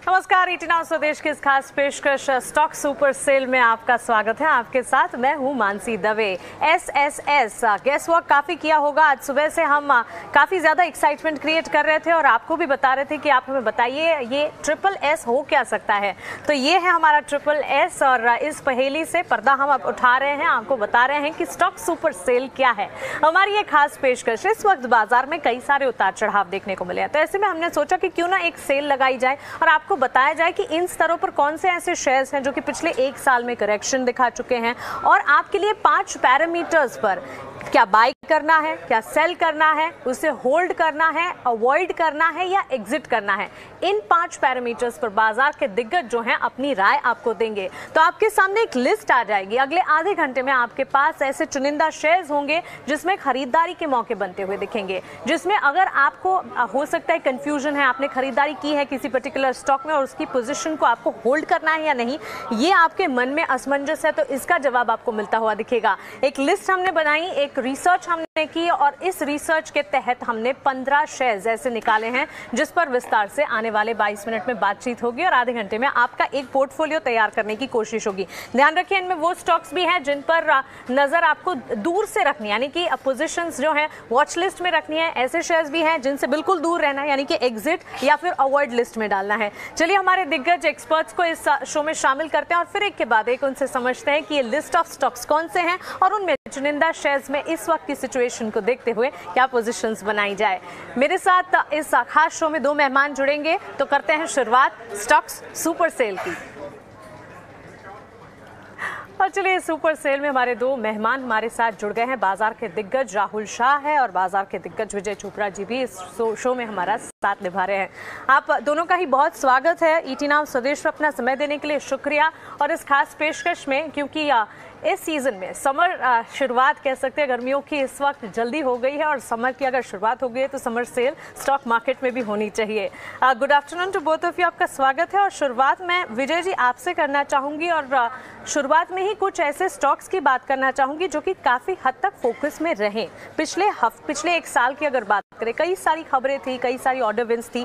नमस्कार, 89 स्वदेश की इस खास पेशकश स्टॉक सुपर सेल में आपका स्वागत है। आपके साथ मैं हूं Mansi Dave. SSS guess work काफी किया होगा। आज सुबह से हम काफी ज्यादा एक्साइटमेंट क्रिएट कर रहे थे और आपको भी बता रहे थे कि आप हमें बताइए ये SSS हो क्या सकता है। तो ये है हमारा SSS और इस पहेली से पर्दा हम अब उठा रहे हैं, आपको बता रहे हैं कि स्टॉक सुपर सेल क्या है। हमारी ये खास पेशकश, इस वक्त बाजार में कई सारे उतार चढ़ाव देखने को मिले हैं, तो ऐसे में हमने सोचा कि क्यों ना एक सेल लगाई जाए और आपको बताया जाए कि इन स्तरों पर कौन से ऐसे शेयर्स हैं जो कि पिछले एक साल में करेक्शन दिखा चुके हैं और आपके लिए 5 पैरामीटर्स पर क्या बाय करना है, क्या सेल करना है, उसे होल्ड करना है, अवॉइड करना है या एग्जिट करना है। इन 5 पैरामीटर्स पर बाजार के दिग्गज जो हैं अपनी राय आपको देंगे। तो आपके सामने एक लिस्ट आ जाएगी। अगले आधे घंटे में आपके पास ऐसे चुनिंदा शेयर्स होंगे जिसमें खरीदारी के मौके बनते हुए दिखेंगे, जिसमें अगर आपको हो सकता है कंफ्यूजन है, आपने खरीदारी की है किसी पर्टिकुलर स्टॉक में और उसकी पोजीशन को आपको होल्ड करना है या नहीं, ये आपके मन में असमंजस है, तो इसका जवाब आपको मिलता हुआ दिखेगा। एक लिस्ट हमने बनाई, एक रिसर्च हमने की और इस रिसर्च के तहत हमने 15 शेयर्स ऐसे निकाले हैं जिस पर विस्तार से आने वाले 22 मिनट में बातचीत होगी और आधे घंटे में आपका एक पोर्टफोलियो तैयार करने की कोशिश होगी। ध्यान रखिए, इनमें वो स्टॉक्स भी हैं जिन पर नजर आपको दूर से रखनी है, यानी कि पोजीशंस जो है वॉच लिस्ट में रखनी है। ऐसे शेयर्स भी हैं जिनसे बिल्कुल दूर रहना है, यानी कि एग्जिट या फिर अवॉइड लिस्ट में डालना है। चलिए हमारे दिग्गज एक्सपर्ट्स को इस शो में शामिल करते हैं और फिर एक के बाद एक उनसे समझते हैं कि ये लिस्ट ऑफ स्टॉक्स कौन से हैं और उनमें चुनिंदा शेयर्स में इस वक्त की सिचुएशन को देखते हुए क्या पोजीशंस बनाई जाए। मेरे साथ इस खास शो में 2 मेहमान जुड़ेंगे, तो करते हैं शुरुआत स्टॉक्स सुपर सेल की। और चलिए सुपर सेल में हमारे 2 मेहमान हमारे साथ जुड़ गए हैं। बाजार के दिग्गज राहुल शाह है और बाजार के दिग्गज विजय चोपड़ा जी भी इस शो में हमारा साथ निभा रहे हैं। आप दोनों का ही बहुत स्वागत है। 89 स्वदेश पर अपना समय देने के लिए शुक्रिया। और इस खास पेशकश में, क्योंकि इस सीजन में समर शुरुआत कह सकते हैं, गर्मियों की इस वक्त जल्दी हो गई है और समर की अगर शुरुआत हो गई है तो समर सेल स्टॉक मार्केट में भी होनी चाहिए। Good afternoon to both of you, आपका स्वागत है। और शुरुआत में विजय जी आपसे करना चाहूंगी और शुरुआत में ही कुछ ऐसे स्टॉक्स की बात करना चाहूंगी जो कि काफी हद तक फोकस में रहे। पिछले एक साल की अगर बात करें, कई सारी खबरें थी, कई सारी ऑर्डर विंस थी।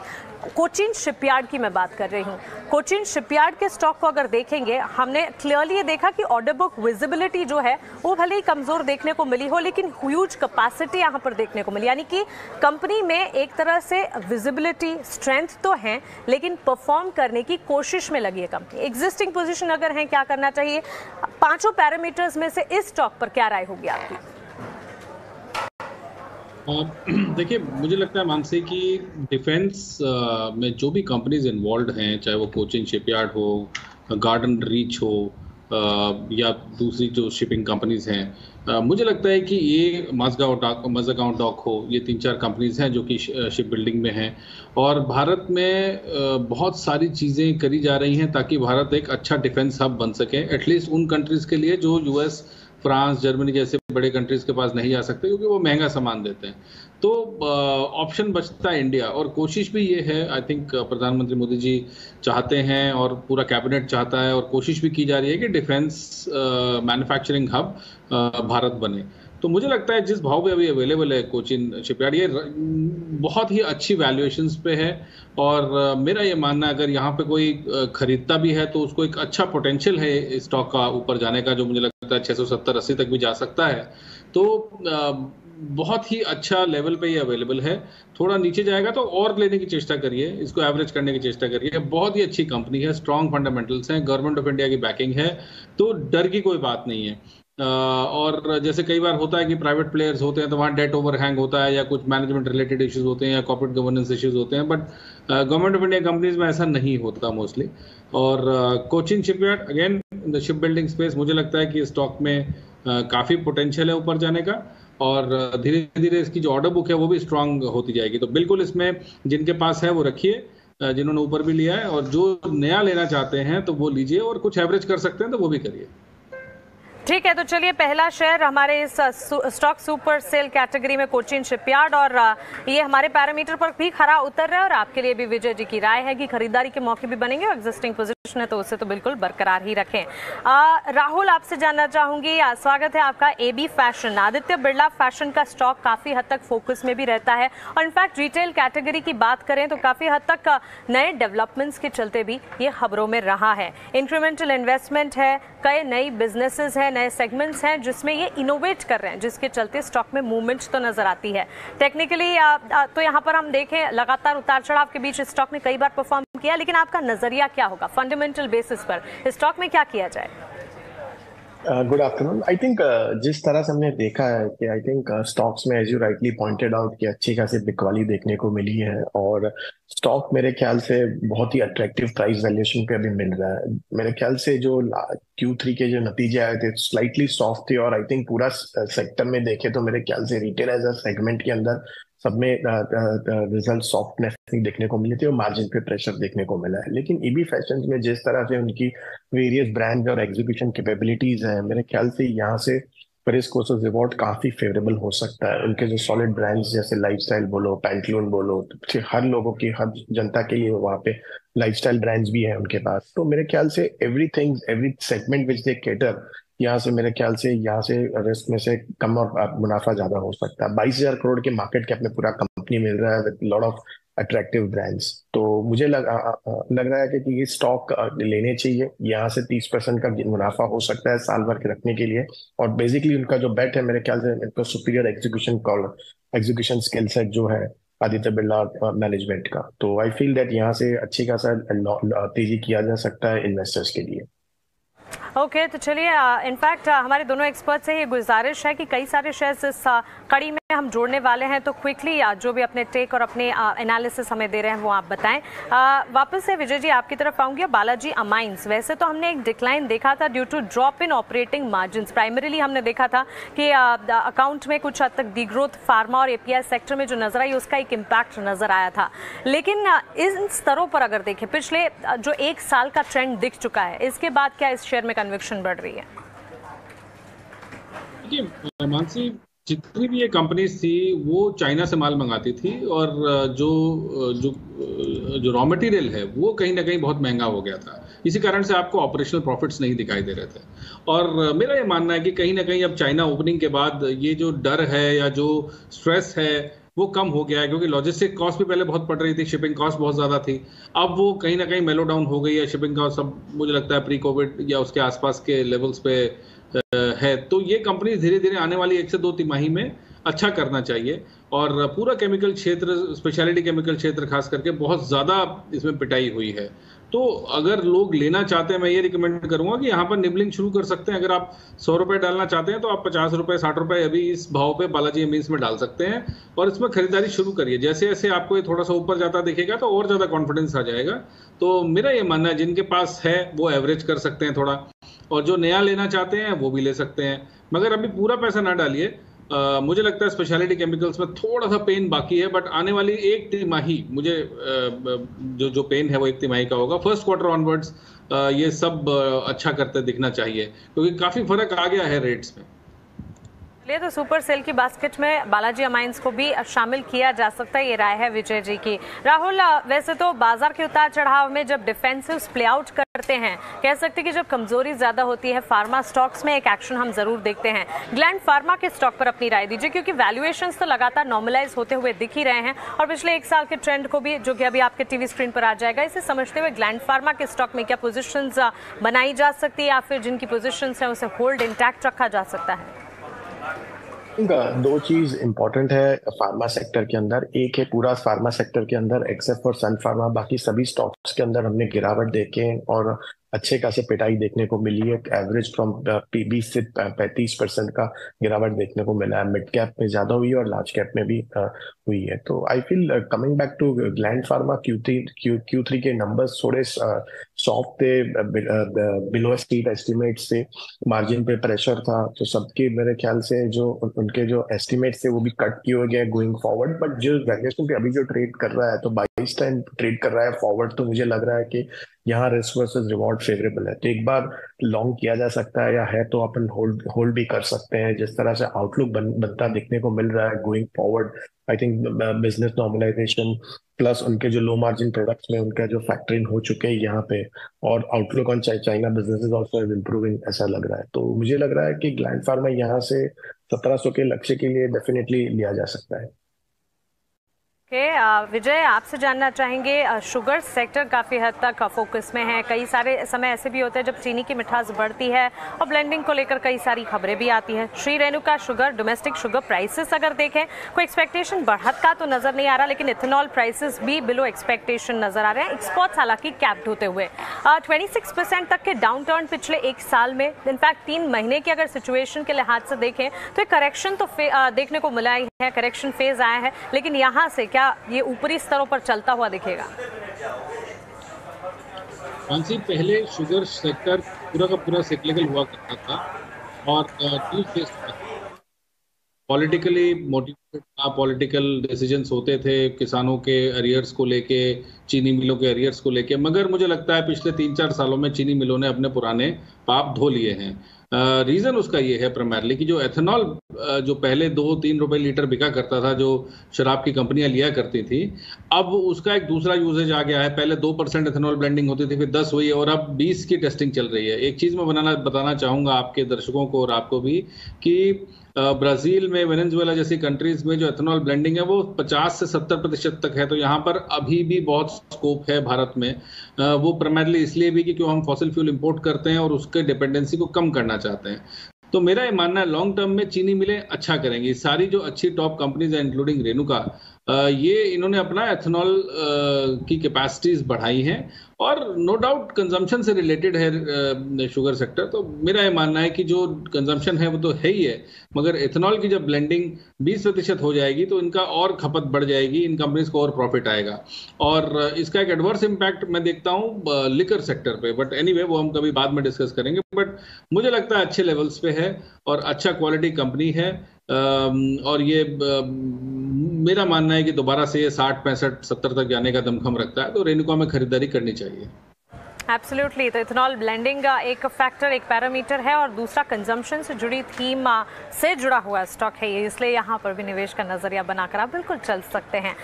कोचिन शिपयार्ड की मैं बात कर रही हूँ। कोचिन शिपयार्ड के स्टॉक को अगर देखेंगे, हमने क्लियरली ये देखा कि ऑर्डर बुक विजिबिलिटी जो है वो भले ही कमजोर देखने को मिली हो, लेकिन ह्यूज कैपेसिटी यहाँ पर देखने को मिली। यानी कि कंपनी में एक तरह से विजिबिलिटी स्ट्रेंथ तो है, लेकिन परफॉर्म करने की कोशिश में लगी है कंपनी। एग्जिस्टिंग पोजीशन अगर है, क्या करना चाहिए, 5 पैरामीटर्स में से इस स्टॉक पर क्या राय होगी आपकी? देखिए, मुझे लगता है मानसी की डिफेंस में जो भी कंपनीज इन्वॉल्व हैं, चाहे वो कोचिन शिपयार्ड हो, गार्डन रीच हो या दूसरी जो शिपिंग कंपनीज हैं, मुझे लगता है कि ये मज़गांव डॉक हो, ये 3-4 कंपनीज हैं जो कि शिप बिल्डिंग में हैं और भारत में बहुत सारी चीज़ें करी जा रही हैं ताकि भारत एक अच्छा डिफेंस हब बन सके, एटलीस्ट उन कंट्रीज़ के लिए जो US, फ्रांस, जर्मनी जैसे बड़े कंट्रीज़ के पास नहीं जा सकते क्योंकि वो महंगा सामान देते हैं। तो ऑप्शन बचता है इंडिया और कोशिश भी ये है, आई थिंक प्रधानमंत्री मोदी जी चाहते हैं और पूरा कैबिनेट चाहता है और कोशिश भी की जा रही है कि डिफेंस मैन्युफैक्चरिंग हब भारत बने। तो मुझे लगता है जिस भाव पे अभी अवेलेबल है कोचिन शिपयार्ड, ये बहुत ही अच्छी वैल्यूएशंस पे है और मेरा ये मानना है अगर यहाँ पे कोई खरीदता भी है तो उसको एक अच्छा पोटेंशियल है स्टॉक का ऊपर जाने का, जो मुझे लगता है 670-80 तक भी जा सकता है। तो बहुत ही अच्छा लेवल पे ये अवेलेबल है। थोड़ा नीचे जाएगा तो और लेने की चेष्टा करिए, इसको एवरेज करने की चेष्टा करिए। बहुत ही अच्छी कंपनी है, स्ट्रॉन्ग फंडामेंटल्स हैं, गवर्नमेंट ऑफ इंडिया की बैकिंग है, तो डर की कोई बात नहीं है। और जैसे कई बार होता है कि प्राइवेट प्लेयर्स होते हैं तो वहाँ डेट ओवरहैंग होता है या कुछ मैनेजमेंट रिलेटेड इश्यूज होते हैं या कॉर्पोरेट गवर्नेंस इश्यूज होते हैं, but government of India companies में ऐसा नहीं होता मोस्टली। और Cochin shipyard again in the ship building space, मुझे लगता है कि स्टॉक में काफ़ी पोटेंशियल है ऊपर जाने का और धीरे धीरे इसकी जो ऑर्डर बुक है वो भी स्ट्रांग होती जाएगी। तो बिल्कुल इसमें जिनके पास है वो रखिए, जिन्होंने ऊपर भी लिया है, और जो नया लेना चाहते हैं तो वो लीजिए और कुछ एवरेज कर सकते हैं तो वो भी करिए। ठीक है, तो चलिए पहला शेयर हमारे इस स्टॉक सुपर सेल कैटेगरी में कोचिन शिपयार्ड, और ये हमारे पैरामीटर पर भी खरा उतर रहा है और आपके लिए भी विजय जी की राय है कि खरीदारी के मौके भी बनेंगे और एग्जिस्टिंग पोजीशन है तो उसे तो बिल्कुल बरकरार ही रखें। राहुल, आपसे जानना चाहूंगी, स्वागत है आपका। AB fashion, Aditya Birla fashion का स्टॉक काफी हद तक फोकस में भी रहता है और इनफैक्ट रिटेल कैटेगरी की बात करें तो काफी हद तक नए डेवलपमेंट्स के चलते भी ये खबरों में रहा है। इंक्रीमेंटल इन्वेस्टमेंट है, कई नई बिजनेसेस हैं, नए सेगमेंट्स हैं जिसमें ये इनोवेट कर रहे हैं, जिसके चलते स्टॉक में मूवमेंट तो नजर आती है। टेक्निकली तो यहाँ पर हम देखें लगातार उतार चढ़ाव के बीच स्टॉक ने कई बार परफॉर्म किया, लेकिन आपका नजरिया क्या होगा फंडामेंटल बेसिस पर स्टॉक में क्या किया जाए? Good afternoon. आई थिंक जिस तरह से हमने देखा है कि आई थिंक स्टॉक्स में as you rightly pointed out कि अच्छी खासी बिकवाली देखने को मिली है और स्टॉक मेरे ख्याल से बहुत ही अट्रैक्टिव प्राइस वैल्यूएशन पे अभी मिल रहा है। मेरे ख्याल से जो Q3 के जो नतीजे आए थे स्लाइटली सॉफ्ट थे और आई थिंक पूरा सेक्टर में देखे तो मेरे ख्याल से रिटेल एज अ सेगमेंट के अंदर सब में रिजल्ट सॉफ्टनेस देखने को मिली थी और मार्जिन पे प्रेशर देखने को मिला है। लेकिन ईबी फैशन में जिस तरह से उनकी वेरियस ब्रांड्स और एग्जीक्यूशन कैपेबिलिटीज हैं, मेरे ख्याल से यहाँ से रिस्क वर्सेस रिवॉर्ड काफी फेवरेबल हो सकता है। उनके जो सॉलिड ब्रांड्स जैसे लाइफस्टाइल बोलो, पैंटलून बोलो, तो हर लोगों की, हर जनता के लिए वहाँ पे लाइफस्टाइल ब्रांड्स भी है उनके पास। तो मेरे ख्याल से everything, every segment which they cater, यहाँ से मेरे ख्याल से यहाँ से रिस्क में से कम और मुनाफा ज्यादा हो सकता है। 22,000 करोड़ के मार्केट कैप में पूरा कंपनी मिल रहा है with lot of attractive brands. तो मुझे लग रहा है कि ये स्टॉक लेने चाहिए। यहाँ से 30% का मुनाफा हो सकता है साल भर के रखने के लिए। और बेसिकली उनका जो बेट है मेरे ख्याल से इनका सुपीरियर एग्जीक्यूशन स्किल सेट जो है आदित्य बिरला मैनेजमेंट का। तो आई फील दैट यहाँ से अच्छी खासा तेजी किया जा सकता है इन्वेस्टर्स के लिए। ओके, तो चलिए, इनफैक्ट हमारे दोनों एक्सपर्ट से ये गुजारिश है कि कई सारे शेयर्स इस कड़ी में हम जोड़ने वाले हैं, तो क्विकली जो भी अपने टेक और अपने एनालिसिस हमें दे रहे हैं वो आप बताएं। वापस से विजय जी आपकी तरफ आऊंगी। बालाजी अमाइंस, वैसे तो हमने एक डिक्लाइन देखा था due to drop in operating margins. Primarily हमने देखा था कि अकाउंट में कुछ हद तक डिग्रोथ फार्मा और एपीआई सेक्टर में जो नजर आई उसका एक इम्पैक्ट नजर आया था। लेकिन इन स्तरों पर अगर देखें, पिछले जो एक साल का ट्रेंड दिख चुका है, इसके बाद क्या इस शेयर में कन्विक्शन बढ़ रही है? देखिए मानसी, जितनी भी ये कंपनीज थी वो चाइना से माल मंगाती थी और जो जो जो रॉ मटेरियल है वो कहीं ना कहीं बहुत महंगा हो गया था। इसी कारण से आपको ऑपरेशनल प्रॉफिट्स नहीं दिखाई दे रहे थे। और मेरा ये मानना है कि कहीं ना कहीं अब चाइना ओपनिंग के बाद ये जो डर है या जो स्ट्रेस है वो कम हो गया है, क्योंकि लॉजिस्टिक कॉस्ट भी पहले बहुत पड़ रही थी, शिपिंग कॉस्ट बहुत ज़्यादा थी। अब वो कहीं ना कहीं मेलो डाउन हो गई है। शिपिंग कॉस्ट सब मुझे लगता है प्री कोविड या उसके आसपास के लेवल्स पे है। तो ये कंपनी धीरे धीरे आने वाली 1 से 2 तिमाही में अच्छा करना चाहिए। और पूरा केमिकल क्षेत्र, स्पेशलिटी केमिकल क्षेत्र खास करके बहुत ज़्यादा इसमें पिटाई हुई है। तो अगर लोग लेना चाहते हैं, मैं ये रिकमेंड करूंगा कि यहाँ पर निबलिंग शुरू कर सकते हैं। अगर आप 100 रुपये डालना चाहते हैं तो आप 50 रुपये 60 रुपये अभी इस भाव पे बालाजी अमीन्स में डाल सकते हैं और इसमें खरीदारी शुरू करिए। जैसे जैसे आपको ये थोड़ा सा ऊपर जाता दिखेगा तो और ज़्यादा कॉन्फिडेंस आ जाएगा। तो मेरा ये मानना है जिनके पास है वो एवरेज कर सकते हैं थोड़ा, और जो नया लेना चाहते हैं वो भी ले सकते हैं, मगर अभी पूरा पैसा ना डालिए। मुझे लगता है स्पेशलिटी केमिकल्स में थोड़ा सा पेन बाकी है, बट आने वाली 1 तिमाही मुझे जो पेन है वो 1 तिमाही का होगा। फर्स्ट क्वार्टर ऑनवर्ड्स ये सब अच्छा करते दिखना चाहिए, क्योंकि काफ़ी फर्क आ गया है रेट्स में। तो सुपर सेल की बास्केट में बालाजी अमाइंस को भी शामिल किया जा सकता है, ये राय है विजय जी की। राहुल, वैसे तो बाजार के उतार चढ़ाव में जब डिफेंसिव प्ले आउट करते हैं, कह सकते हैं कि जब कमजोरी ज्यादा होती है फार्मा स्टॉक्स में एक एक्शन हम जरूर देखते हैं। ग्लैंड फार्मा के स्टॉक पर अपनी राय दीजिए, क्योंकि वैल्यूएशंस तो लगातार नॉर्मलाइज होते हुए दिख ही रहे हैं और पिछले 1 साल के ट्रेंड को भी, जो कि अभी आपके टीवी स्क्रीन पर आ जाएगा, इसे समझते हुए ग्लैंड फार्मा के स्टॉक में क्या पोजिशंस बनाई जा सकती है या फिर जिनकी पोजिशंस है उसे होल्ड इंटैक्ट रखा जा सकता है? 2 चीज इंपॉर्टेंट है फार्मा सेक्टर के अंदर। एक है पूरा फार्मा सेक्टर के अंदर एक्सेप्ट फॉर सन फार्मा बाकी सभी स्टॉक्स के अंदर हमने गिरावट देखे और अच्छे खासे पिटाई देखने को मिली है। एवरेज फ्रॉम 20 से 35% का गिरावट देखने को मिला है। मिड कैप में ज्यादा हुई है और लार्ज कैप में भी हुई है। तो I feel coming back to Gland Pharma, Q3 के नंबर्स थोड़े सॉफ्ट थे, बिलो स्ट्रीट एस्टिमेट से मार्जिन पे प्रेशर था। तो सबके मेरे ख्याल से जो उनके जो एस्टिमेट थे वो भी कट किए गए गोइंग फॉरवर्ड। बट जो वैल्यूएशन पे अभी जो ट्रेड कर रहा है तो 22 टाइम ट्रेड कर रहा है फॉरवर्ड, तो मुझे लग रहा है कि यहाँ रिस्क वर्सेस रिवॉर्ड फेवरेबल है। तो एक बार लॉन्ग किया जा सकता है या है तो अपन होल्ड भी कर सकते हैं। जिस तरह से आउटलुक बनता देखने को मिल रहा है going forward, I think business normalization, plus उनके जो लो मार्जिन प्रोडक्ट्स में उनका जो फैक्टरिंग हो चुके हैं यहाँ पे, और outlook on China business is also improving ऐसा लग रहा है। तो मुझे लग रहा है कि ग्लैंड फार्मा यहाँ से 1700 के लक्ष्य के लिए डेफिनेटली लिया जा सकता है। विजय, आपसे जानना चाहेंगे, शुगर सेक्टर काफ़ी हद तक फोकस में है। कई सारे समय ऐसे भी होते हैं जब चीनी की मिठास बढ़ती है और ब्लेंडिंग को लेकर कई सारी खबरें भी आती हैं। Shri Renuka sugar domestic sugar prices अगर देखें, कोई एक्सपेक्टेशन बढ़त का तो नजर नहीं आ रहा, लेकिन इथेनॉल प्राइसेस भी बिलो एक्सपेक्टेशन नजर आ रहे हैं। एक्सपोर्ट्स हालांकि कैप्ड होते हुए 26% तक के डाउन टर्न पिछले एक साल में, इनफैक्ट 3 महीने की अगर सिचुएशन के लिहाज से देखें तो एक करेक्शन तो देखने को मिला ही है, करेक्शन फेज आया है, लेकिन यहाँ से क्या ये ऊपरी स्तरों पर चलता हुआ दिखेगा? मानसी, पहले शुगर सेक्टर पूरा का पूरा साइक्लिकल हुआ करता था और पॉलिटिकली मोटिवेटेड था, पॉलिटिकल डिसीजंस होते थे किसानों के अरियर्स को लेके, चीनी मिलों के अरियर्स को लेके। मगर मुझे लगता है पिछले 3-4 सालों में चीनी मिलों ने अपने पुराने पाप धो लिए हैं। रीज़न उसका ये है प्राइमरली कि जो एथेनॉल जो पहले 2-3 रुपए लीटर बिका करता था, जो शराब की कंपनियां लिया करती थी, अब उसका एक दूसरा यूजेज आ गया है। पहले 2% एथेनॉल ब्लेंडिंग होती थी, फिर 10 हुई और अब 20 की टेस्टिंग चल रही है। एक चीज़ मैं बताना चाहूँगा आपके दर्शकों को और आपको भी कि ब्राज़ील में, वेनेजुएला जैसी कंट्रीज में जो एथेनॉल ब्लेंडिंग है वो 50 से 70% तक है। तो यहाँ पर अभी भी बहुत स्कोप है भारत में। वो प्राइमरली इसलिए भी कि क्यों हम फॉसिल फ्यूल इंपोर्ट करते हैं और उसके डिपेंडेंसी को कम करना चाहते हैं। तो मेरा ये मानना है लॉन्ग टर्म में चीनी मिलें अच्छा करेंगी। सारी जो अच्छी टॉप कंपनीज है इंक्लूडिंग रेणुका, ये इन्होंने अपना एथेनॉल की कैपेसिटीज बढ़ाई हैं और नो डाउट कंजम्पशन से रिलेटेड है शुगर सेक्टर। तो मेरा ये मानना है कि जो कंजम्पशन है वो तो है ही है, मगर एथेनॉल की जब ब्लेंडिंग 20% हो जाएगी तो इनका और खपत बढ़ जाएगी, इन कंपनीज को और प्रॉफिट आएगा। और इसका एक एडवर्स इम्पैक्ट मैं देखता हूँ लिकर सेक्टर पे, बट एनीवे वो हम कभी बाद में डिस्कस करेंगे। बट मुझे लगता है अच्छे लेवल्स पे है और अच्छा क्वालिटी कंपनी है। और ये मेरा मानना है कि दोबारा से ये 60, 65, 70 तक जाने का दमखम रखता है, तो रेणुका में खरीदारी करनी चाहिए। एब्सोल्युटली। तो इथेनॉल ब्लेंडिंग एक फैक्टर, एक पैरामीटर है और दूसरा कंजम्पशन से जुड़ी थीम से जुड़ा हुआ स्टॉक है ये, इसलिए यहाँ पर भी निवेश का नजरिया बनाकर आप बिल्कुल चल सकते हैं।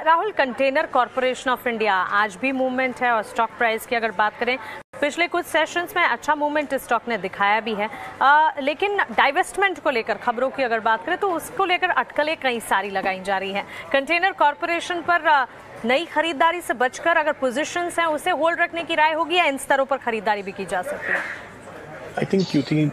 Rahul, container corporation of India, आज भी मूवमेंट है और स्टॉक प्राइस की अगर बात करें पिछले कुछ सेशंस में अच्छा मूवमेंट इस स्टॉक ने दिखाया भी है, लेकिन डाइवेस्टमेंट को लेकर खबरों की अगर बात करें तो उसको लेकर अटकलें कई सारी लगाई जा रही हैं। कंटेनर कॉरपोरेशन पर नई खरीदारी से बचकर अगर पोजीशंस हैं उसे होल्ड रखने की राय होगी या इन स्तरों पर खरीदारी भी की जा सकती है? आई थिंक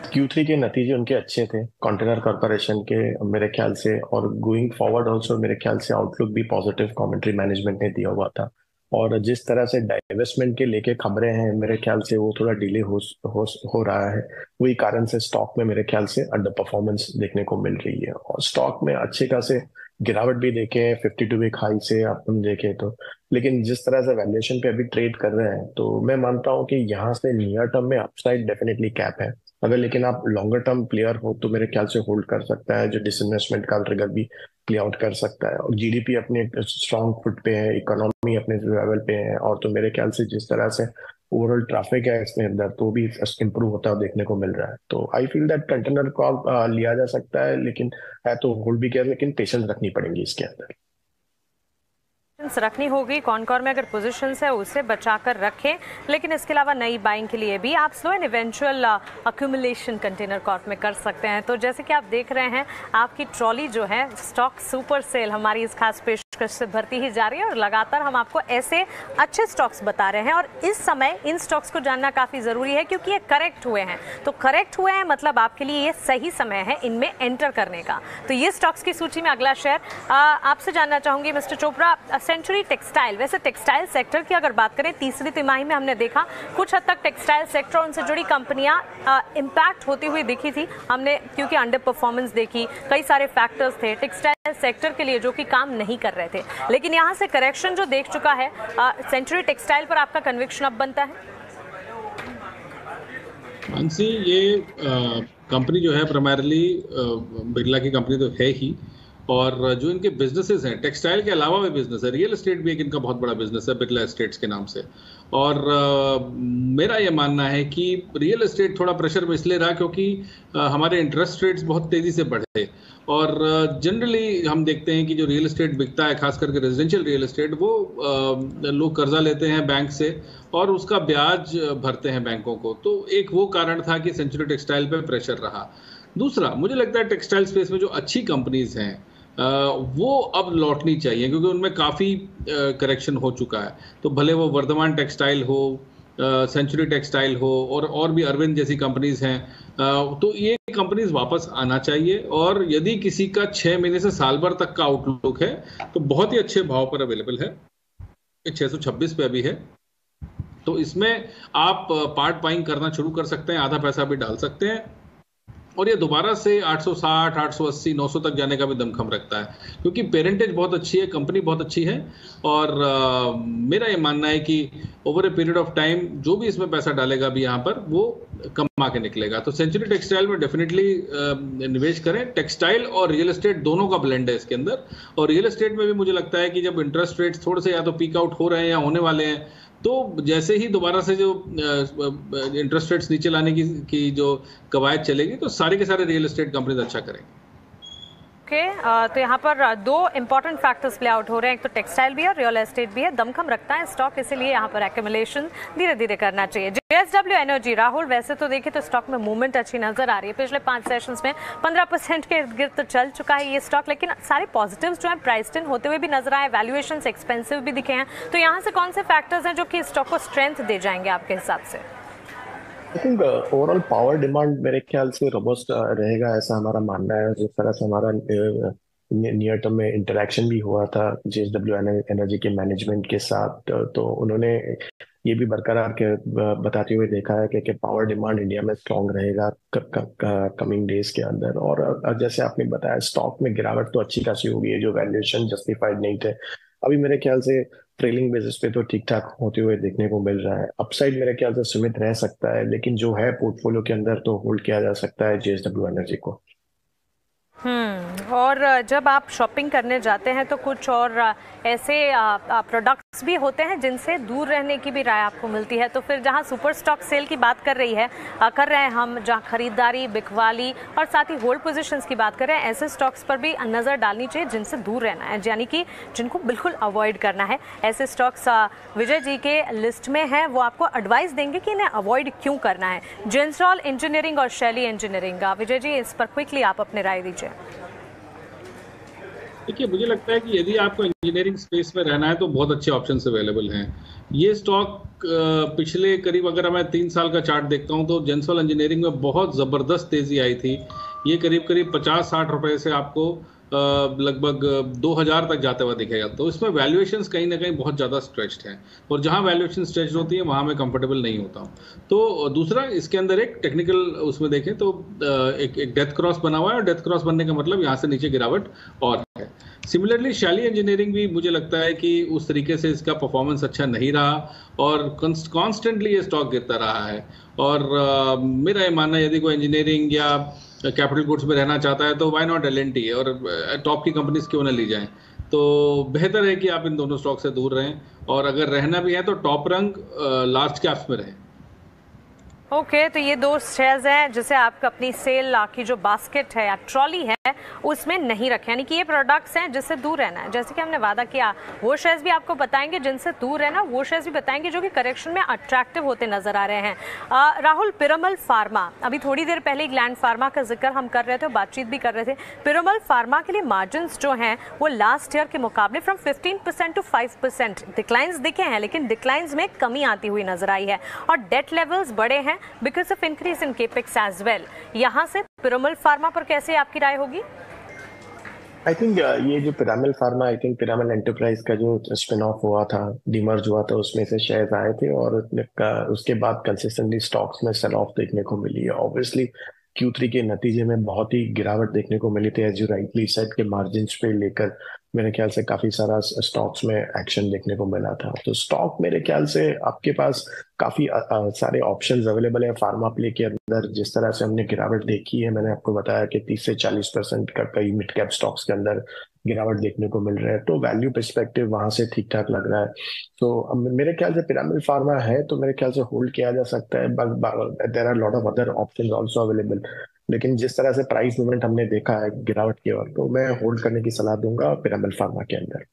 Q3 के नतीजे उनके अच्छे थे कंटेनर कॉर्पोरेशन के मेरे ख्याल से, और गोइंग फॉरवर्ड ऑल्सो मेरे ख्याल से आउटलुक भी पॉजिटिव कमेंट्री मैनेजमेंट ने दिया हुआ था। और जिस तरह से डाइवेस्टमेंट के लेके खबरें हैं मेरे ख्याल से वो थोड़ा डिले हो रहा है, वही कारण से स्टॉक में मेरे ख्याल से अंडर परफॉर्मेंस देखने को मिल रही है। और स्टॉक में अच्छे खासे गिरावट भी देखे 52 वीक हाई से अपन देखे तो, लेकिन जिस तरह से वैल्यूएशन पे अभी ट्रेड कर रहे हैं तो मैं मानता हूं कि यहाँ से नियर टर्म में अपसाइड डेफिनेटली कैप है। अगर लेकिन आप लॉन्गर टर्म प्लेयर हो तो मेरे ख्याल से होल्ड कर सकता है, जो डिसइन्वेस्टमेंट का ट्रिगर भी प्ले आउट कर सकता है। और जीडीपी अपने स्ट्रॉन्ग फुट पे है, इकोनॉमी अपने लेवल पे है, और तो मेरे ख्याल से जिस तरह से ओवरऑल ट्रैफिक है इसमें अंदर तो भी इम्प्रूव होता है देखने को मिल रहा है। तो I feel that container call लिया जा सकता है, लेकिन है तो होल्ड भी किया, लेकिन पेशेंस रखनी पड़ेगी इसके अंदर। रखनी होगी, कॉनकॉर में अगर पोजीशंस है उसे बचाकर रखें, लेकिन इसके अलावा नई बाइंग के लिए भी आप slow and eventual accumulation container Corp में कर सकते हैं। तो जैसे कि आप देख रहे हैं आपकी ट्रॉली जो है स्टॉक सुपर सेल हमारी इस खास पेशकश से भरती ही जा रही है और लगातार हम आपको ऐसे अच्छे स्टॉक्स बता रहे हैं। और इस समय इन स्टॉक्स को जानना काफ़ी ज़रूरी है क्योंकि ये करेक्ट हुए हैं, तो करेक्ट हुए हैं मतलब आपके लिए ये सही समय है इनमें एंटर करने का। तो ये स्टॉक्स की सूची में अगला शेयर आपसे जानना चाहूँगी मिस्टर चोपड़ा, सेंचुरी टेक्सटाइल। वैसे टेक्सटाइल सेक्टर की अगर बात करें तीसरी तिमाही में हमने देखा कुछ हद तक टेक्सटाइल सेक्टर उनसे जुड़ी कंपनियां इम्पैक्ट होती हुई दिखी थी हमने, क्योंकि अंडर परफॉर्मेंस देखी, कई सारे फैक्टर्स थे टेक्सटाइल सेक्टर के लिए जो कि काम नहीं कर रहे थे। लेकिन यहां से करेक्शन जो देख चुका है सेंचुरी टेक्सटाइल पर आपका कन्विक्शन अब बनता है? मानसी, ये कंपनी जो है प्राइमरली बिरला की कंपनी तो है ही, और जो इनके बिजनेसेस हैं, टेक्सटाइल के अलावा भी बिजनेस है, रियल एस्टेट भी एक इनका बहुत बड़ा बिजनेस है बिरला एस्टेट्स के नाम से। और मेरा ये मानना है कि रियल एस्टेट थोड़ा प्रेशर में इसलिए रहा क्योंकि हमारे इंटरेस्ट रेट्स बहुत तेज़ी से बढ़े। और जनरली हम देखते हैं कि जो रियल एस्टेट बिकता है, खास करके रेजिडेंशियल रियल एस्टेट, वो लोग कर्जा लेते हैं बैंक से और उसका ब्याज भरते हैं बैंकों को। तो एक वो कारण था कि सेंचुरी टेक्सटाइल पे प्रेशर रहा। दूसरा, मुझे लगता है टेक्सटाइल स्पेस में जो अच्छी कंपनीज हैं वो अब लौटनी चाहिए, क्योंकि उनमें काफ़ी करेक्शन हो चुका है। तो भले वो वर्धमान टेक्सटाइल हो, सेंचुरी टेक्सटाइल हो, और भी अरविंद जैसी कंपनीज हैं, तो ये कंपनीज वापस आना चाहिए। और यदि किसी का 6 महीने से साल भर तक का आउटलुक है तो बहुत ही अच्छे भाव पर अवेलेबल है, 626 पे अभी है। तो इसमें आप पार्ट बाइंग करना शुरू कर सकते हैं, आधा पैसा भी डाल सकते हैं, और ये दोबारा से 860, 880, 900 तक जाने का भी दमखम रखता है, क्योंकि पेरेंटेज बहुत अच्छी है, कंपनी बहुत अच्छी है। और मेरा ये मानना है कि over a period of time जो भी इसमें पैसा डालेगा भी यहाँ पर, वो कमा के निकलेगा। तो सेंचुरी टेक्सटाइल में डेफिनेटली निवेश करें। टेक्सटाइल और रियल एस्टेट दोनों का ब्लेंड है इसके अंदर। और रियल एस्टेट में भी मुझे लगता है कि जब इंटरेस्ट रेट्स थोड़े से या तो पीक आउट हो रहे हैं या होने वाले हैं, तो जैसे ही दोबारा से जो इंटरेस्ट रेट्स नीचे लाने की जो कवायद चलेगी, तो सारे के सारे रियल एस्टेट कंपनीज अच्छा करेंगे। तो यहाँ पर दो इंपॉर्टेंट फैक्टर्स प्ले आउट हो रहे हैं, एक तो टेक्सटाइल भी है, रियल एस्टेट भी है, दमखम रखता है स्टॉक, इसीलिए यहाँ पर एक्यूमुलेशन धीरे धीरे करना चाहिए। JSW एनर्जी, राहुल, वैसे तो देखें तो स्टॉक में मूवमेंट अच्छी नजर आ रही है, पिछले 5 सेशंस में 15% के इर्द गिर्द तो चल चुका है ये स्टॉक, लेकिन सारे पॉजिटिव्स जो है प्राइस्ड इन होते हुए भी नजर आए, वैल्यूएशंस एक्सपेंसिव भी दिखे हैं। तो यहाँ से कौन से फैक्टर्स हैं जो कि स्टॉक को स्ट्रेंथ दे जाएंगे आपके हिसाब से? I think overall power demand मेरे ख्याल से रोबस्ट रहेगा, ऐसा हमारा मानना है। जिस तरह से हमारा नियर टर्म में इंटरेक्शन भी हुआ था JSW एनर्जी के मैनेजमेंट के साथ, तो उन्होंने ये भी बरकरार के बताते हुए देखा है कि पावर डिमांड इंडिया में स्ट्रांग रहेगा कमिंग डेज के अंदर। और जैसे आपने बताया, स्टॉक में गिरावट तो अच्छी खासी होगी है, जो वैल्यूएशन जस्टिफाइड नहीं थे अभी मेरे ख्याल से ट्रेलिंग बेसिस पे तो ठीक ठाक होते हुए देखने को मिल रहा है। अपसाइड मेरे ख्याल से सीमित रह सकता है, लेकिन जो है पोर्टफोलियो के अंदर तो होल्ड किया जा सकता है JSW एनर्जी को। और जब आप शॉपिंग करने जाते हैं तो कुछ और ऐसे प्रोडक्ट्स भी होते हैं जिनसे दूर रहने की भी राय आपको मिलती है। तो फिर जहां सुपर स्टॉक सेल की बात कर रहे हैं हम, जहां खरीदारी, बिकवाली और साथ ही होल्ड पोजीशंस की बात कर रहे हैं, ऐसे स्टॉक्स पर भी नज़र डालनी चाहिए जिनसे दूर रहना है, यानी कि जिनको बिल्कुल अवॉइड करना है। ऐसे स्टॉक्स विजय जी के लिस्ट में हैं, वो आपको एडवाइस देंगे कि इन्हें अवॉइड क्यों करना है। जेंसॉल इंजीनियरिंग और शैली इंजीनियरिंग, विजय जी इस पर क्विकली आप अपने राय दीजिए। देखिए, मुझे लगता है कि यदि आपको इंजीनियरिंग स्पेस में रहना है तो बहुत अच्छे ऑप्शंस अवेलेबल हैं। ये स्टॉक पिछले करीब, अगर मैं 3 साल का चार्ट देखता हूं, तो जेंसॉल इंजीनियरिंग में बहुत ज़बरदस्त तेज़ी आई थी। ये करीब 50-60 रुपए से आपको लगभग 2000 तक जाते हुआ दिखेगा। तो इसमें वैल्यूएशंस कहीं ना कहीं बहुत ज़्यादा स्ट्रेच्ड हैं, और जहाँ वैल्यूएशन स्ट्रेच्ड होती है वहाँ मैं कंफर्टेबल नहीं होता हूँ। तो दूसरा, इसके अंदर एक टेक्निकल उसमें देखें तो एक डेथ क्रॉस बना हुआ है, और डेथ क्रॉस बनने का मतलब यहाँ से नीचे गिरावट और है। सिमिलरली शैली इंजीनियरिंग भी मुझे लगता है कि उस तरीके से इसका परफॉर्मेंस अच्छा नहीं रहा, और कॉन्स्टेंटली ये स्टॉक गिरता रहा है। और मेरा ये मानना है, यदि कोई इंजीनियरिंग या कैपिटल गुड्स में रहना चाहता है तो वाई नॉट L&T, और टॉप की कंपनीज क्यों ना ली जाएं। तो बेहतर है कि आप इन दोनों स्टॉक से दूर रहें, और अगर रहना भी है तो टॉप रंग लार्ज कैप्स में रहें। ओके, तो ये 2 शेयर्स हैं जिसे आप अपनी सेल की जो बास्केट है या ट्रॉली है उसमें नहीं रखें, यानी कि ये प्रोडक्ट्स हैं जिससे दूर रहना है। जैसे कि हमने वादा किया, वो शेयर्स भी आपको बताएंगे जिनसे दूर रहना, वो शेयर्स भी बताएंगे जो कि करेक्शन में अट्रैक्टिव होते नजर आ रहे हैं। राहुल, पिरामल फार्मा, अभी थोड़ी देर पहले ग्लैंड फार्मा का जिक्र हम कर रहे थे, बातचीत भी कर रहे थे। पिरामल फार्मा के लिए मार्जिन जो हैं वो लास्ट ईयर के मुकाबले फ्रॉम 15% to 5% डिक्लाइंस दिखे हैं, लेकिन डिक्लाइंस में कमी आती हुई नजर आई है, और डेट लेवल्स बड़े हैं because of increase in capex as well. यहाँ से पिरामल फार्मा पर कैसे आपकी राय होगी? आई थिंक ये जो Piramal pharma, I think Piramal enterprise का जो स्पिन ऑफ हुआ था, डीमर्ज हुआ था, उसमें से शेयर्स आए थे, और उसके बाद कंसिस्टेंटली स्टॉक्स में सेल ऑफ देखने को मिली है। ऑब्वियसली Q3 के नतीजे में बहुत ही गिरावट देखने को मिली थी, एज यू राइटली सेड, के मार्जिन पे लेकर मेरे ख्याल से काफी सारा स्टॉक्स में एक्शन देखने को मिला था। तो स्टॉक मेरे ख्याल से आपके पास काफी सारे ऑप्शंस अवेलेबल है फार्मा प्ले के अंदर। जिस तरह से हमने गिरावट देखी है, मैंने आपको बताया कि 30 से 40% का कई मिड कैप स्टॉक्स के अंदर गिरावट देखने को मिल रहा है, तो वैल्यू पर्सपेक्टिव वहां से ठीक ठाक लग रहा है। तो मेरे ख्याल से पिरामिड फार्मा है तो मेरे ख्याल से होल्ड किया जा सकता है, but there are lot of other options also available. लेकिन जिस तरह से प्राइस मूवमेंट हमने देखा है गिरावट की ओर, तो मैं होल्ड करने की सलाह दूंगा पिरामिड फार्मा के अंदर।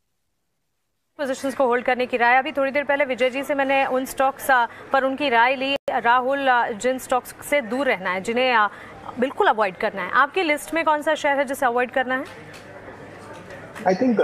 पोजीशंस को होल्ड करने की राय अभी थोड़ी देर पहले विजय जी से मैंने उन स्टॉक्स पर उनकी राय ली। राहुल, जिन स्टॉक्स से दूर रहना है, जिन्हें बिल्कुल अवॉइड करना है, आपकी लिस्ट में कौन सा शेयर है जिसे अवॉइड करना है? आई थिंक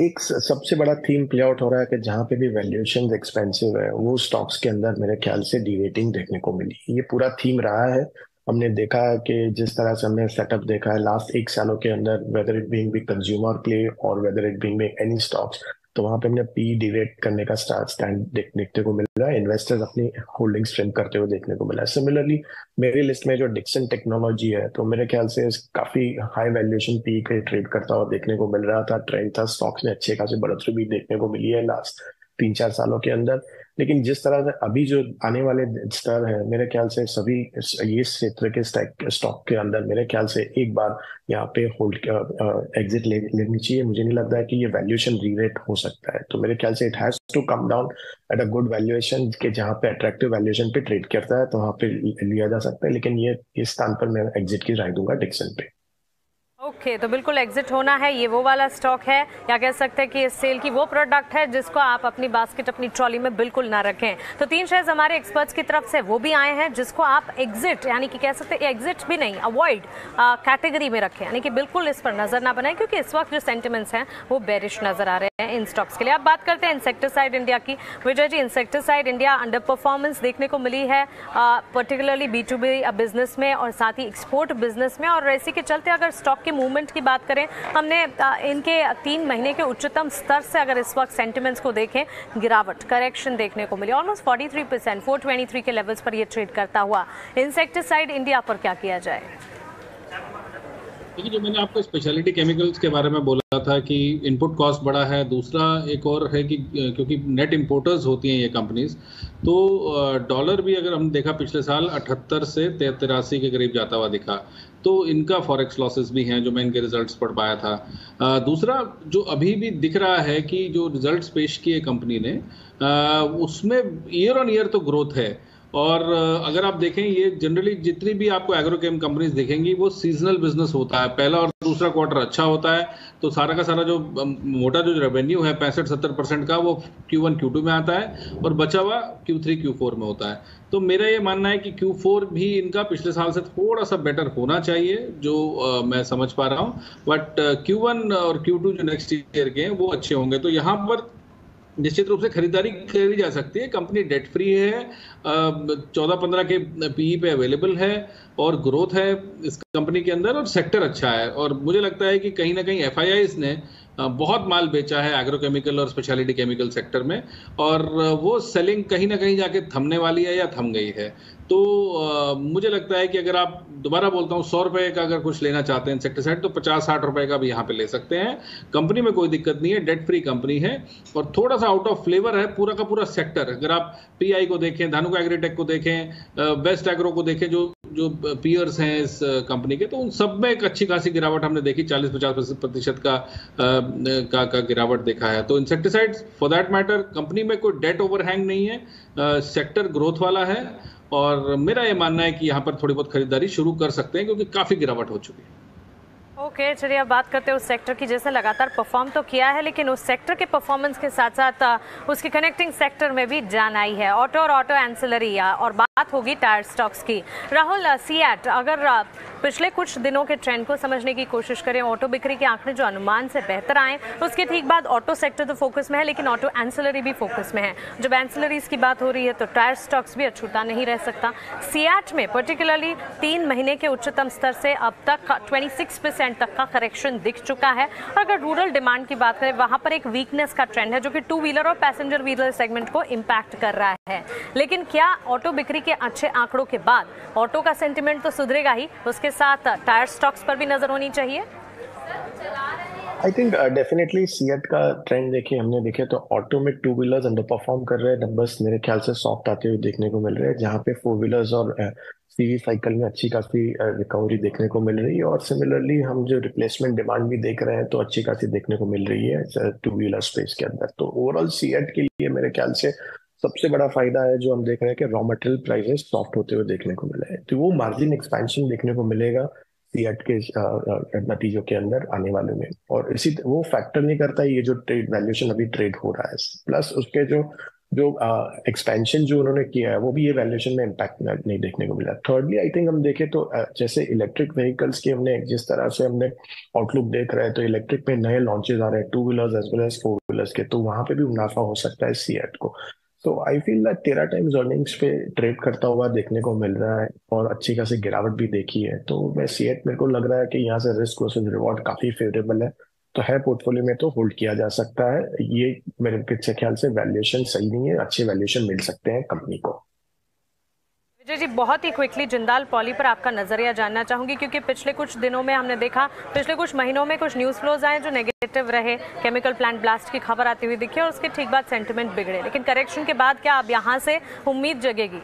एक सबसे बड़ा थीम प्ले आउट हो रहा है कि जहां पे भी वैल्यूएशन एक्सपेंसिव है वो स्टॉक्स के अंदर मेरे ख्याल से डीरेटिंग देखने को मिली। ये पूरा थीम रहा है। हमने देखा है कि जिस तरह से हमने सेटअप देखा है लास्ट 1 सालों के अंदर, whether it being B consumer play और whether it being any stocks, तो वहां पे हमने पी डिरेट करने का स्टैंड देखने को मिल रहा है। इन्वेस्टर्स अपनी होल्डिंग्स ट्रिम करते हुए देखने को मिला है। सिमिलरली मेरी लिस्ट में जो डिक्सन टेक्नोलॉजी है, तो मेरे ख्याल से काफी हाई वैल्यूएशन पी के ट्रेड करता हुआ देखने को मिल रहा था। ट्रेंड था, स्टॉक्स में अच्छे खासी बढ़ोतरी भी देखने को मिली है लास्ट 3-4 सालों के अंदर। लेकिन जिस तरह से अभी जो आने वाले स्तर है, मेरे ख्याल से सभी ये क्षेत्र के स्टॉक के अंदर मेरे ख्याल से एक बार यहाँ पे होल्ड एग्जिट लेनी चाहिए। मुझे नहीं लगता है कि ये वैल्यूएशन रीरेट हो सकता है। तो मेरे ख्याल से it has to come down at a good valuation के जहाँ पे अट्रैक्टिव वैल्यूएशन पे ट्रेड करता है, तो वहाँ पे लिया जा सकता है। लेकिन ये इस स्थान पर मैं एग्जिट की राय दूंगा डिक्सन पे। ओके, तो बिल्कुल एग्जिट होना है। ये वो वाला स्टॉक है, या कह सकते हैं कि इस सेल की वो प्रोडक्ट है जिसको आप अपनी बास्केट, अपनी ट्रॉली में बिल्कुल ना रखें। तो 3 शेयर्स हमारे एक्सपर्ट्स की तरफ से वो भी आए हैं जिसको आप एग्जिट, यानी कि कह सकते हैं एग्जिट भी नहीं, अवॉइड कैटेगरी में रखें, यानी कि बिल्कुल इस पर नजर ना बनाएं, क्योंकि इस वक्त जो सेंटिमेंट्स हैं वो बेरिश नजर आ रहे हैं इन स्टॉक्स के लिए। अब बात करते हैं इंसेक्टिसाइड इंडिया की। Vijay ji, insecticide India under performance देखने को मिली है, पर्टिकुलरली B2B बिजनेस में और साथ ही एक्सपोर्ट बिजनेस में, और इसी के चलते अगर स्टॉक के मूवमेंट की बात करें, हमने इनके 3 महीने के उच्चतम स्तर से अगर इस वक्त सेंटिमेंट्स को देखें, गिरावट, करेक्शन देखने को मिली। ऑलमोस्ट 43%, 423 के लेवल्स पर ये ट्रेड करता हुआ। इंसेक्टिसाइड इंडिया पर क्या किया जाए? देखिए, जो मैंने आपको स्पेशलिटी केमिकल्स के बारे में बोला था कि इनपुट कॉस्ट बड़ा है, दूसरा एक और है कि क्योंकि नेट इंपोर्टर्स होती हैं ये कंपनीज, तो डॉलर भी अगर हम देखा पिछले साल 78 से 83 के करीब जाता हुआ दिखा, तो इनका फॉरेक्स लॉसेस भी हैं जो मैं इनके रिजल्ट्स पढ़ पाया था। दूसरा जो अभी भी दिख रहा है कि जो रिजल्ट्स पेश किए कंपनी ने, उसमें ईयर ऑन ईयर तो ग्रोथ है। और अगर आप देखें, ये जनरली जितनी भी आपको एग्रोकेम कंपनीज दिखेंगी वो सीजनल बिजनेस होता है। पहला और दूसरा क्वार्टर अच्छा होता है तो सारा का सारा जो मोटा जो रेवेन्यू है 65-70% का, वो Q1 Q2 में आता है और बचा हुआ Q3 Q4 में होता है। तो मेरा ये मानना है कि Q4 भी इनका पिछले साल से थोड़ा सा बेटर होना चाहिए, जो मैं समझ पा रहा हूँ। बट Q1 और Q2 जो नेक्स्ट ईयर के हैं वो अच्छे होंगे। तो यहाँ पर निश्चित रूप से खरीदारी करी जा सकती है। कंपनी डेट फ्री है, 14-15 के पीई पे अवेलेबल है और ग्रोथ है इस कंपनी के अंदर, और सेक्टर अच्छा है। और मुझे लगता है कि कहीं ना कहीं FIIs ने बहुत माल बेचा है एग्रोकेमिकल और स्पेशलिटी केमिकल सेक्टर में, और वो सेलिंग कहीं ना कहीं जाके थमने वाली है या थम गई है। तो मुझे लगता है कि अगर आप, दोबारा बोलता हूँ, 100 रुपए का अगर कुछ लेना चाहते हैं इंसेक्टिसाइड, तो 50-60 रुपए का भी यहाँ पे ले सकते हैं। कंपनी में कोई दिक्कत नहीं है, डेट फ्री कंपनी है और थोड़ा सा आउट ऑफ फ्लेवर है पूरा का पूरा सेक्टर। अगर आप PI को देखें, धानुका एग्रीटेक को देखें, बेस्ट एग्रो को देखें, जो पीयर्स हैं इस कंपनी के, तो उन सब में एक अच्छी खासी गिरावट हमने देखी, 40-50% का गिरावट देखा है। तो insecticides for that matter, company में कोई डेट ओवरहैंग नहीं है, सेक्टर ग्रोथ वाला है, और मेरा ये मानना है कि यहाँ पर थोड़ी बहुत खरीदारी शुरू कर सकते हैं क्योंकि काफ़ी गिरावट हो चुकी है। ओके, चलिए अब बात करते हैं उस सेक्टर की जैसे लगातार परफॉर्म तो किया है, लेकिन उस सेक्टर के परफॉर्मेंस के साथ साथ उसकी कनेक्टिंग सेक्टर में भी जान आई है, ऑटो और ऑटो एंसिलरी, और बात होगी टायर स्टॉक्स की। राहुल, सीएट, अगर पिछले कुछ दिनों के ट्रेंड को समझने की कोशिश करें, ऑटो बिक्री के आंकड़े जो अनुमान से बेहतर आए, उसके ठीक बाद ऑटो सेक्टर तो फोकस में है, लेकिन ऑटो एंसिलरी भी फोकस में है। जब एंसिलरीज की बात हो रही है तो टायर स्टॉक्स भी अछूता नहीं रह सकता। सीएट में पर्टिकुलरली 3 महीने के उच्चतम स्तर से अब तक 26% तक का करेक्शन दिख चुका है। और अगर रूरल डिमांड की बात करें, वहां पर एक वीकनेस का ट्रेंड है जो कि 2 व्हीलर और पैसेंजर व्हीलर सेगमेंट को इम्पैक्ट कर रहा है। लेकिन क्या ऑटो बिक्री के अच्छे आंकड़ों के बाद ऑटो का सेंटिमेंट तो सुधरेगा ही, उसके साथ टायर स्टॉक्स पर भी नजर होनी चाहिए? आई थिंक डेफिनेटली सीएट का ट्रेंड देखिए, हमने देखे तो ऑटो में टू व्हीलर्स अंडर परफॉर्म कर रहे हैं, नंबर्स मेरे ख्याल से सॉफ्ट आते हुए देखने को मिल रहे हैं, जहाँ पे फोर व्हीलर्स और सीवी साइकिल में अच्छी खासी रिकवरी देखने को मिल रही है। और सिमिलरली हम जो रिप्लेसमेंट डिमांड भी देख रहे हैं तो अच्छी खासी देखने को मिल रही है टू व्हीलर स्पेस के अंदर। तो ओवरऑल सीएट के लिए मेरे ख्याल से सबसे बड़ा फायदा है जो हम देख रहे हैं कि रॉ मटेरियल प्राइसेस सॉफ्ट होते हुए देखने को मिले हैं, तो वो मार्जिन एक्सपेंशन देखने को मिलेगा सीएट के नतीजों के अंदर आने वाले में। और इसी वो फैक्टर नहीं करता ये जो ट्रेड वैल्यूएशन अभी ट्रेड हो रहा है, प्लस उसके जो जो एक्सपेंशन जो उन्होंने किया है वो भी ये वैल्यूएशन में इम्पैक्ट नहीं देखने को मिला। थर्डली आई थिंक हम देखें तो जैसे इलेक्ट्रिक व्हीकल्स की हमने जिस तरह से हमने आउटलुक देख रहे हैं, तो इलेक्ट्रिक में नए लॉन्चेस आ रहे हैं two wheelers as well as four wheelers के, तो वहां पे भी मुनाफा हो सकता है सीएट को। तो I feel that 13 times earnings पे ट्रेड करता हुआ देखने को मिल रहा है और अच्छी खासी गिरावट भी देखी है। तो मैं सीएट मेरे को लग रहा है कि यहाँ से रिस्क वर्सेस रिवॉर्ड काफी फेवरेबल है, तो है पोर्टफोलियो में तो होल्ड किया जा सकता है। ये मेरे से ख्याल से वैल्यूएशन सही नहीं है, अच्छे वैल्यूएशन मिल सकते हैं कंपनी को। विजय जी, बहुत ही क्विकली जिंदाल पॉली पर आपका नजरिया जानना चाहूंगी, क्योंकि पिछले कुछ दिनों में हमने देखा, पिछले कुछ महीनों में कुछ न्यूज़ फ्लोज आए जो नेगेटिव रहे, केमिकल प्लांट ब्लास्ट की खबर आती हुई दिखी और उसके ठीक बाद सेंटिमेंट बिगड़े, लेकिन करेक्शन के बाद क्या अब यहाँ से उम्मीद जगेगी?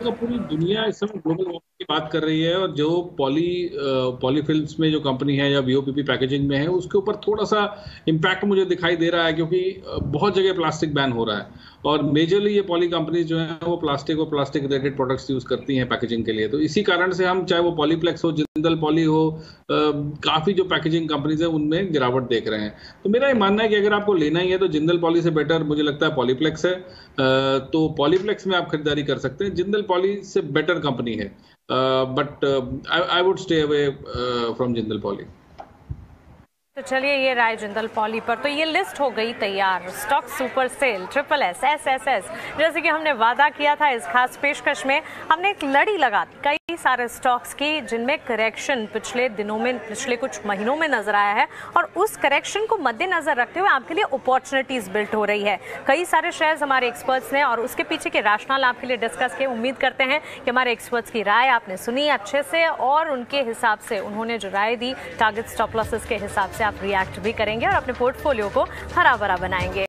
तो पूरी दुनिया इस समय ग्लोबल वार्मिंग की बात कर रही है, और जो पॉलीफिल्म्स में जो कंपनी है या वीओपीपी पैकेजिंग में है उसके ऊपर थोड़ा सा इम्पैक्ट मुझे दिखाई दे रहा है, क्योंकि बहुत जगह प्लास्टिक बैन हो रहा है और मेजरली ये पॉली कंपनीज जो है वो प्लास्टिक और प्लास्टिक रिलेटेड प्रोडक्ट्स यूज करती हैं पैकेजिंग के लिए। तो इसी कारण से हम, चाहे वो पॉलीप्लेक्स हो, जिंदल पॉली हो, काफी जो पैकेजिंग कंपनीज है उनमें गिरावट देख रहे हैं। तो मेरा ये मानना है कि अगर आपको लेना ही है तो जिंदल पॉली से बेटर मुझे लगता है पॉलीप्लेक्स है। तो पॉलीप्लेक्स में आप खरीदारी कर सकते हैं, जिंदल पॉली से बेटर कंपनी है, but I would stay away from Jindal poly. तो चलिए, ये राय जिंदल पॉली पर। तो ये लिस्ट हो गई तैयार, stock super sell triple S SSS, जैसे कि हमने वादा किया था इस खास पेशकश में। हमने एक लड़ी लगा दी कई सारे स्टॉक्स की जिनमें करेक्शन पिछले दिनों में, पिछले कुछ महीनों में नजर आया है, और उस करेक्शन को मद्देनजर रखते हुए आपके लिए अपॉर्चुनिटीज बिल्ट हो रही है। कई सारे शेयर्स हमारे एक्सपर्ट्स ने और उसके पीछे के रैशनल आपके लिए डिस्कस किए। उम्मीद करते हैं कि हमारे एक्सपर्ट्स की राय आपने सुनी अच्छे से, और उनके हिसाब से उन्होंने जो राय दी टारगेट स्टॉप लॉसेस के हिसाब से आप रिएक्ट भी करेंगे और अपने पोर्टफोलियो को हरा भरा बनाएंगे।